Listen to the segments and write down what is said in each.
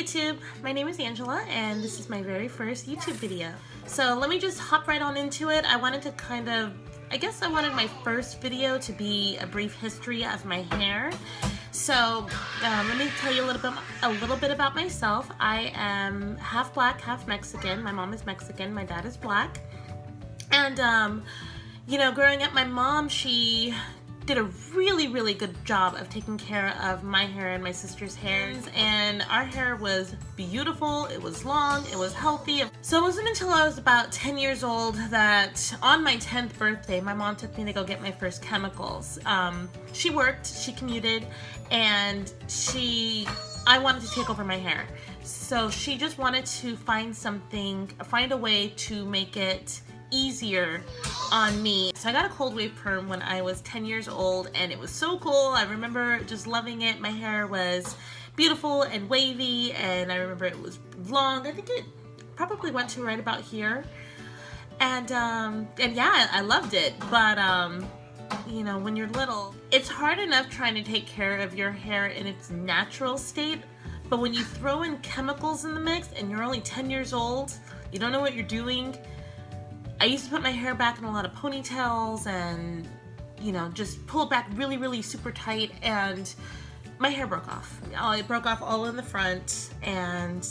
YouTube, my name is Angela and this is my very first YouTube video. So let me just hop right on into it. I wanted to I wanted my first video to be a brief history of my hair. So let me tell you a little bit about myself. I am half black, half Mexican. My mom is Mexican, my dad is black. And you know, growing up, my mom, she did a really good job of taking care of my hair and my sister's hair, and our hair was beautiful, it was long, it was healthy. So it wasn't until I was about 10 years old that on my 10th birthday my mom took me to go get my first chemicals. She worked, she commuted, and I wanted to take over my hair, so she just wanted to find a way to make it easier on me. So I got a cold wave perm when I was 10 years old and it was so cool. I remember just loving it. My hair was beautiful and wavy, and I remember it was long. I think it probably went to right about here. And yeah, I loved it. But you know, when you're little, it's hard enough trying to take care of your hair in its natural state, but when you throw in chemicals in the mix and you're only 10 years old, you don't know what you're doing. I used to put my hair back in a lot of ponytails and, you know, just pull it back really super tight, and my hair broke off. It broke off all in the front, and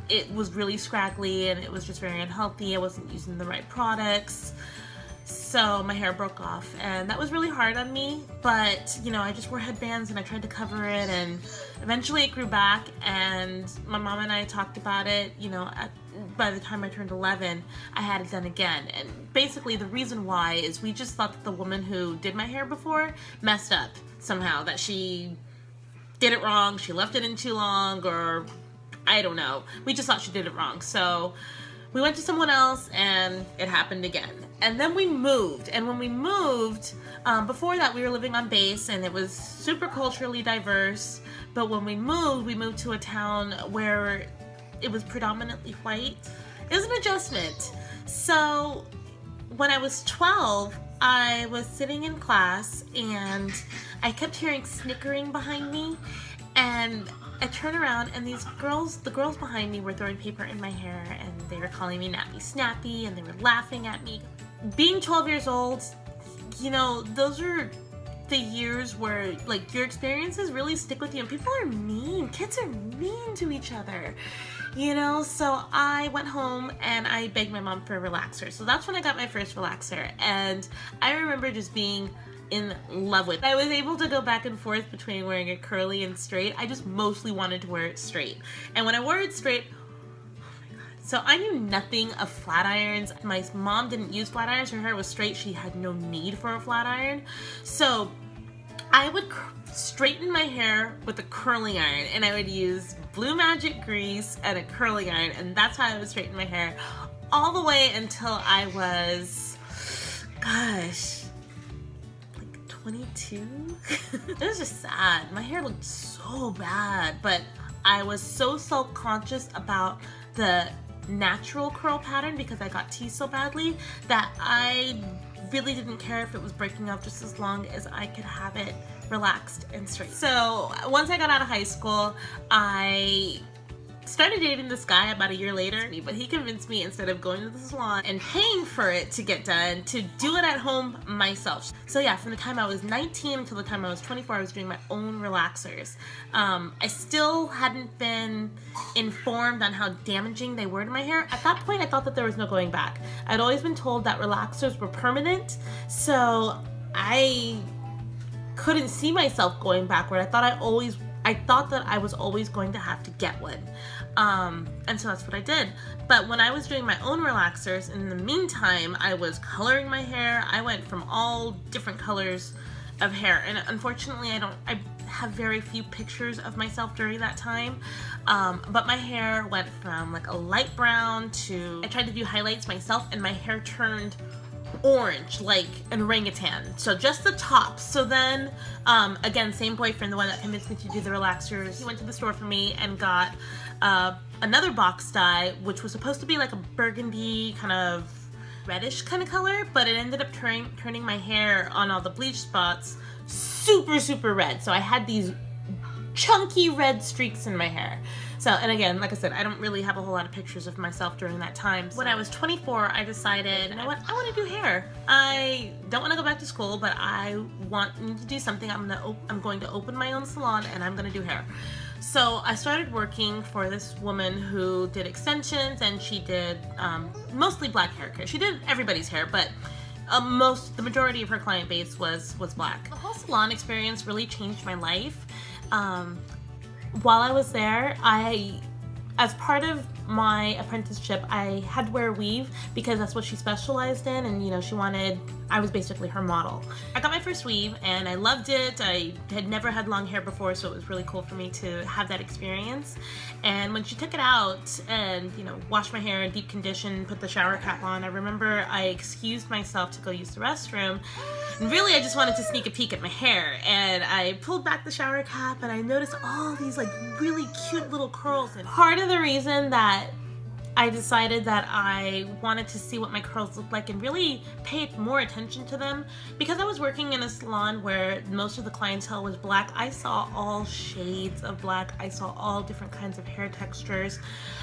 it was really scraggly, and it was just very unhealthy. I wasn't using the right products, so my hair broke off, and that was really hard on me. But, you know, I just wore headbands and I tried to cover it, and eventually it grew back, and my mom and I talked about it. You know, by the time I turned 11, I had it done again. And basically the reason why is we just thought that the woman who did my hair before messed up somehow, that she did it wrong, she left it in too long, or I don't know. We just thought she did it wrong. So we went to someone else and it happened again. And then we moved, and when we moved, before that we were living on base and it was super culturally diverse, but when we moved to a town where it was predominantly white. It was an adjustment. So when I was 12, I was sitting in class and I kept hearing snickering behind me, and I turned around and the girls behind me were throwing paper in my hair, and they were calling me Nappy Snappy, and they were laughing at me. Being 12 years old, you know, those are the years where, like, your experiences really stick with you, and people are mean. Kids are mean to each other, you know. So I went home and I begged my mom for a relaxer. So that's when I got my first relaxer, and I remember just being in love with it. I was able to go back and forth between wearing it curly and straight. I just mostly wanted to wear it straight, and when I wore it straight, so I knew nothing of flat irons. My mom didn't use flat irons. Her hair was straight. She had no need for a flat iron. So I would straighten my hair with a curling iron, and I would use Blue Magic grease and a curling iron, and that's how I would straighten my hair all the way until I was, gosh, like 22? It was just sad. My hair looked so bad, but I was so self-conscious about the natural curl pattern because I got teased so badly that I really didn't care if it was breaking off, just as long as I could have it relaxed and straight. So once I got out of high school, I started dating this guy about a year later, but he convinced me, instead of going to the salon and paying for it to get done, to do it at home myself. So yeah, from the time I was 19 until the time I was 24, I was doing my own relaxers. I still hadn't been informed on how damaging they were to my hair. At that point, I thought that there was no going back. I'd always been told that relaxers were permanent, so I couldn't see myself going backward. I thought that I was always going to have to get one. And so that's what I did. But when I was doing my own relaxers, in the meantime, I was coloring my hair. I went from all different colors of hair, and unfortunately I have very few pictures of myself during that time. But my hair went from like a light brown to, I tried to do highlights myself, and my hair turned orange like an orangutan, so just the top. So then again, same boyfriend, the one that convinced me to do the relaxers, he went to the store for me and got another box dye, which was supposed to be like a burgundy kind of reddish kind of color, but it ended up turning my hair on all the bleach spots super red. So I had these chunky red streaks in my hair. So, and again, like I said, I don't really have a whole lot of pictures of myself during that time. So when I was 24, I decided, you know what, I want to do hair. I don't want to go back to school, but I want to do something. I'm going to open my own salon, and I'm going to do hair. So I started working for this woman who did extensions, and she did mostly black hair care. She did everybody's hair, but the majority of her client base was black. The whole salon experience really changed my life. While I was there, as part of my apprenticeship, I had to wear a weave because that's what she specialized in, and you know, I was basically her model. I got my first weave and I loved it. I had never had long hair before, so it was really cool for me to have that experience. And when she took it out and, you know, washed my hair, deep condition, put the shower cap on, I remember I excused myself to go use the restroom. And really, I just wanted to sneak a peek at my hair, and I pulled back the shower cap and I noticed all these like really cute little curls. And part of the reason that I decided that I wanted to see what my curls looked like and really pay more attention to them, because I was working in a salon where most of the clientele was black. I saw all shades of black. I saw all different kinds of hair textures.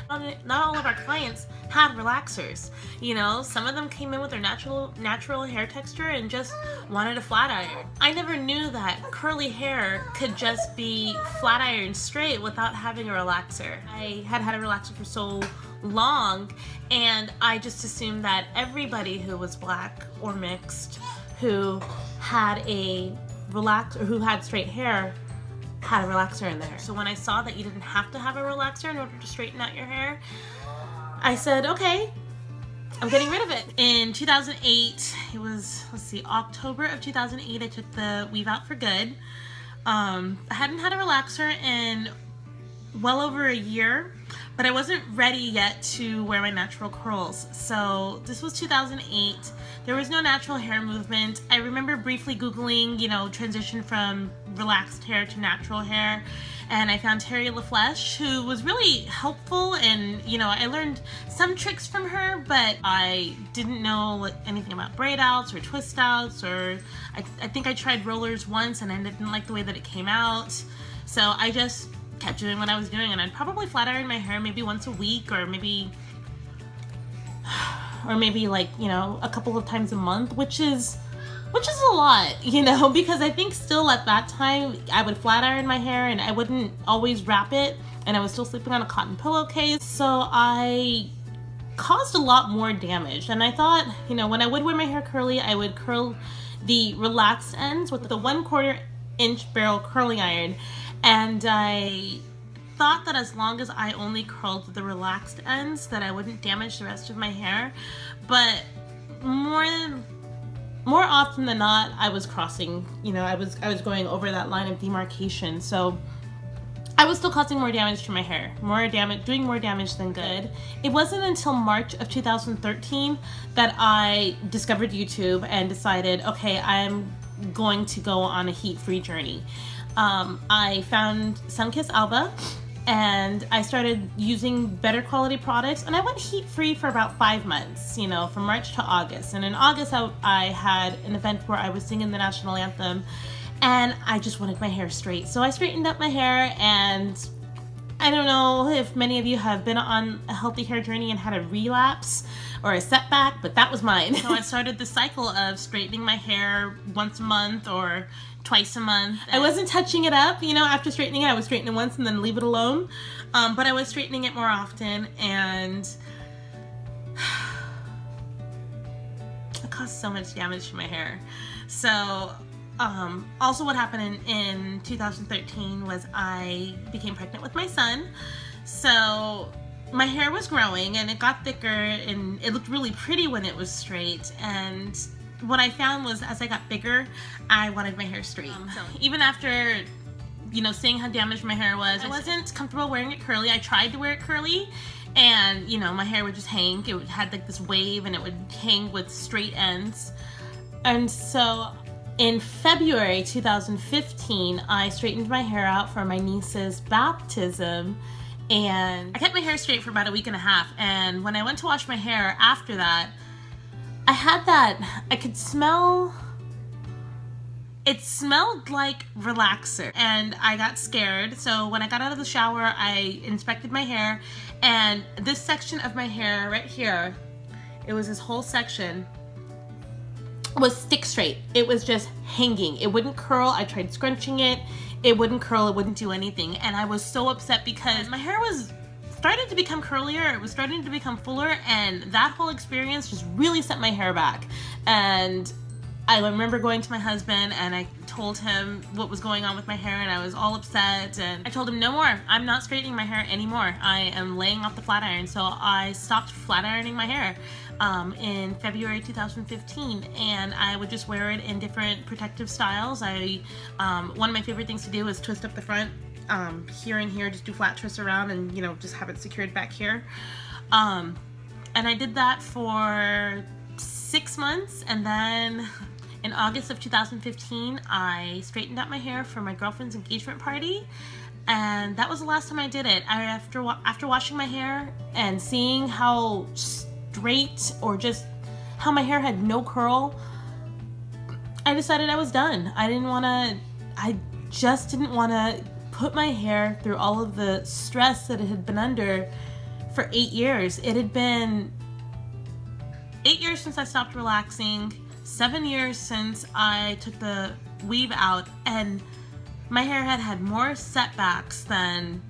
Not all of our clients had relaxers. You know, some of them came in with their natural hair texture and just wanted a flat iron. I never knew that curly hair could just be flat ironed straight without having a relaxer. I had had a relaxer for so long, and I just assumed that everybody who was black or mixed who had who had straight hair had a relaxer in there. So when I saw that you didn't have to have a relaxer in order to straighten out your hair, I said, okay, I'm getting rid of it. In 2008, it was, let's see, October of 2008, I took the weave out for good. I hadn't had a relaxer in well over a year, but I wasn't ready yet to wear my natural curls. So this was 2008. There was no natural hair movement. I remember briefly Googling, you know, transition from relaxed hair to natural hair, and I found Terry LaFleche, who was really helpful, and you know, I learned some tricks from her, but I didn't know anything about braid outs or twist outs, or I think I tried rollers once and I didn't like the way that it came out. So I just kept doing what I was doing, and I'd probably flat iron my hair maybe once a week, or maybe like, you know, a couple of times a month, which is a lot, you know, because I think still at that time I would flat iron my hair and I wouldn't always wrap it, and I was still sleeping on a cotton pillowcase, so I caused a lot more damage. And I thought, you know, when I would wear my hair curly, I would curl the relaxed ends with the 1/4 inch barrel curling iron, and I thought that as long as I only curled the relaxed ends that I wouldn't damage the rest of my hair. But more often than not, I was crossing, you know, I was going over that line of demarcation. So I was still causing more damage to my hair, doing more damage than good. It wasn't until March of 2013 that I discovered YouTube and decided, okay, I'm going to go on a heat-free journey. I found Sunkissed Alba, and I started using better quality products, and I went heat-free for about 5 months, you know, from March to August. And in August, I had an event where I was singing the national anthem, and I just wanted my hair straight. So I straightened up my hair, and I don't know if many of you have been on a healthy hair journey and had a relapse or a setback, but that was mine. So I started the cycle of straightening my hair once a month or twice a month. I wasn't touching it up, you know, after straightening it, I would straighten it once and then leave it alone. But I was straightening it more often, and it caused so much damage to my hair. So also what happened in 2013 was I became pregnant with my son. So my hair was growing and it got thicker, and it looked really pretty when it was straight. And what I found was as I got bigger, I wanted my hair straight. So even after, you know, seeing how damaged my hair was, I wasn't comfortable wearing it curly. I tried to wear it curly, and you know, my hair would just hang. It had like this wave, and it would hang with straight ends. And so in February 2015, I straightened my hair out for my niece's baptism, and I kept my hair straight for about a week and a half. And when I went to wash my hair after that, I could smell It smelled like relaxer, and I got scared. So when I got out of the shower, I inspected my hair, and this section of my hair right here, it was this whole section, was stick straight. It was just hanging. It wouldn't curl. I tried scrunching it. It wouldn't curl. It wouldn't do anything. And I was so upset because my hair was starting to become curlier. It was starting to become fuller, and that whole experience just really set my hair back. And I remember going to my husband and I told him what was going on with my hair, and I was all upset, and I told him, no more. I'm not straightening my hair anymore. I am laying off the flat iron. So I stopped flat ironing my hair in February 2015, and I would just wear it in different protective styles. One of my favorite things to do is twist up the front here and here, just do flat twists around and, you know, just have it secured back here. And I did that for 6 months, and then in August of 2015, I straightened out my hair for my girlfriend's engagement party, and that was the last time I did it. After washing my hair and seeing how straight, or just how my hair had no curl, I decided I was done. I just didn't want to put my hair through all of the stress that it had been under for 8 years. It had been 8 years since I stopped relaxing, 7 years since I took the weave out, and my hair had had more setbacks than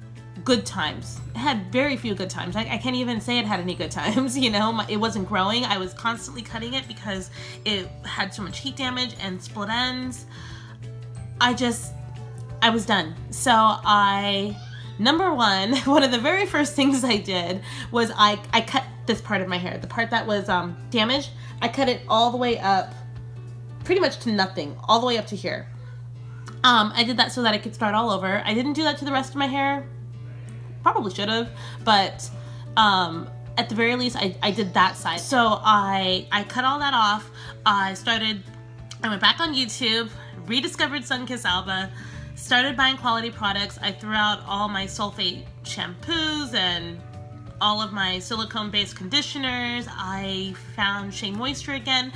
good times. It had very few good times. I can't even say it had any good times, you know. It wasn't growing. I was constantly cutting it because it had so much heat damage and split ends. I was done. So number one of the very first things I did was I cut this part of my hair, the part that was damaged. I cut it all the way up, pretty much to nothing, all the way up to here. I did that so that I could start all over. I didn't do that to the rest of my hair. Probably should have, but at the very least, I did that side. So I cut all that off. I went back on YouTube, rediscovered Sunkissed Alba, started buying quality products. I threw out all my sulfate shampoos and all of my silicone-based conditioners. I found Shea Moisture again.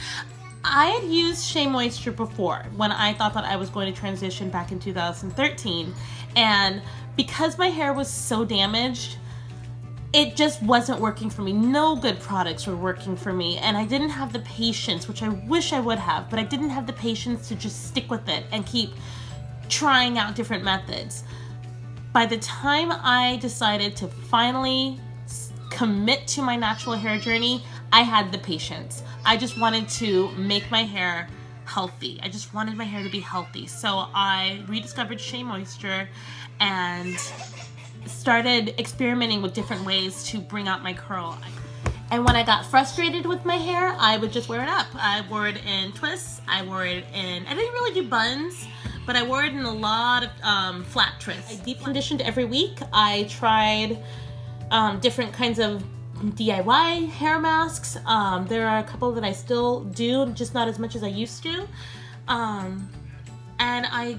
I had used Shea Moisture before when I thought that I was going to transition back in 2013, and because my hair was so damaged, it just wasn't working for me. No good products were working for me, and I didn't have the patience, which I wish I would have, but I didn't have the patience to just stick with it and keep trying out different methods. By the time I decided to finally commit to my natural hair journey, I had the patience. I just wanted to make my hair healthy. I just wanted my hair to be healthy. So I rediscovered Shea Moisture and started experimenting with different ways to bring out my curl. And when I got frustrated with my hair, I would just wear it up. I wore it in twists. I didn't really do buns, but I wore it in a lot of flat twists. I deep conditioned every week. I tried different kinds of DIY hair masks. There are a couple that I still do, just not as much as I used to. And I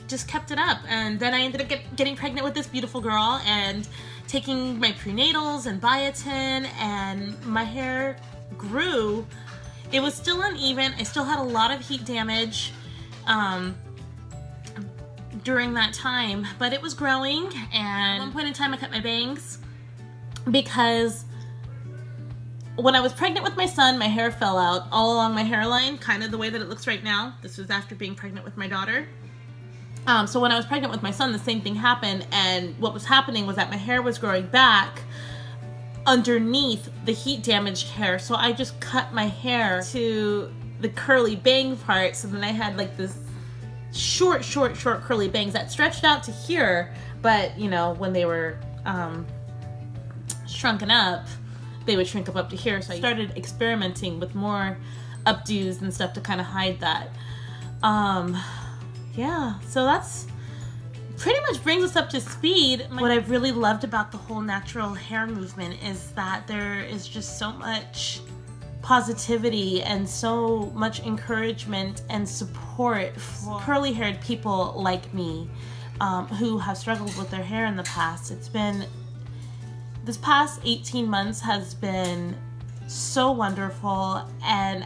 just kept it up. And then I ended up getting pregnant with this beautiful girl and taking my prenatals and biotin, and my hair grew. It was still uneven. I still had a lot of heat damage during that time, but it was growing. And at one point in time, I cut my bangs because when I was pregnant with my son, my hair fell out all along my hairline, kind of the way that it looks right now. This was after being pregnant with my daughter. So when I was pregnant with my son, the same thing happened, and what was happening was that my hair was growing back underneath the heat damaged hair. So I just cut my hair to the curly bang part, so then I had like this short curly bangs that stretched out to here, but you know, when they were shrunken up, they would shrink up to here. So I started experimenting with more updos and stuff to kind of hide that. Yeah, so that's pretty much brings us up to speed. What I've really loved about the whole natural hair movement is that there is just so much positivity and so much encouragement and support for curly haired people like me who have struggled with their hair in the past. This past 18 months has been so wonderful, and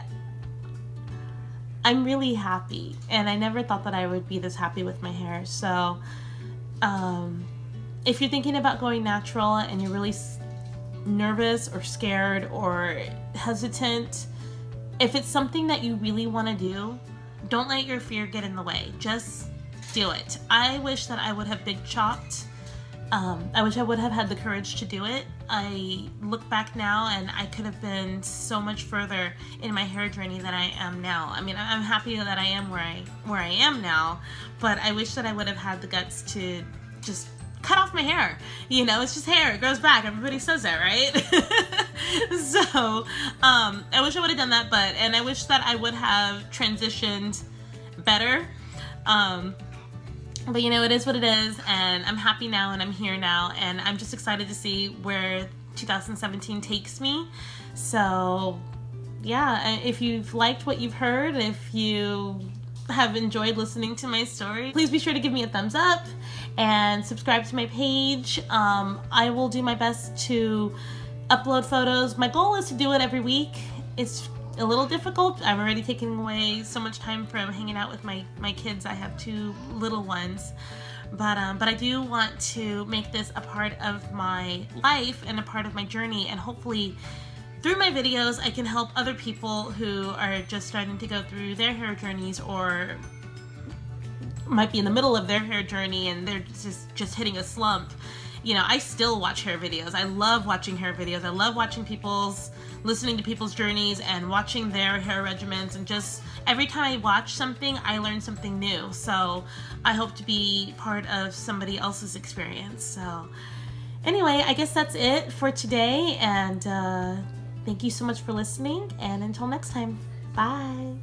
I'm really happy, and I never thought that I would be this happy with my hair. So if you're thinking about going natural and you're really nervous or scared or hesitant, if it's something that you really want to do, don't let your fear get in the way. Just do it. I wish that I would have big chopped. I wish I would have had the courage to do it. I look back now and I could have been so much further in my hair journey than I am now. I mean, I'm happy that I am where I am now, but I wish that I would have had the guts to just cut off my hair. You know, it's just hair, it grows back. Everybody says that, right? So I wish I would have done that, and I wish that I would have transitioned better. But you know, it is what it is, and I'm happy now, and I'm here now, and I'm just excited to see where 2017 takes me. So yeah, if you've liked what you've heard, if you have enjoyed listening to my story, please be sure to give me a thumbs up and subscribe to my page. I will do my best to upload photos. My goal is to do it every week. It's a little difficult. I'm already taking away so much time from hanging out with my kids. I have 2 little ones, but I do want to make this a part of my life and a part of my journey, and hopefully through my videos I can help other people who are just starting to go through their hair journeys, or might be in the middle of their hair journey and they're just hitting a slump. You know, I still watch hair videos. I love watching hair videos. I love watching listening to people's journeys and watching their hair regimens, and just every time I watch something, I learn something new. So I hope to be part of somebody else's experience. So anyway, I guess that's it for today, and thank you so much for listening, and until next time, bye.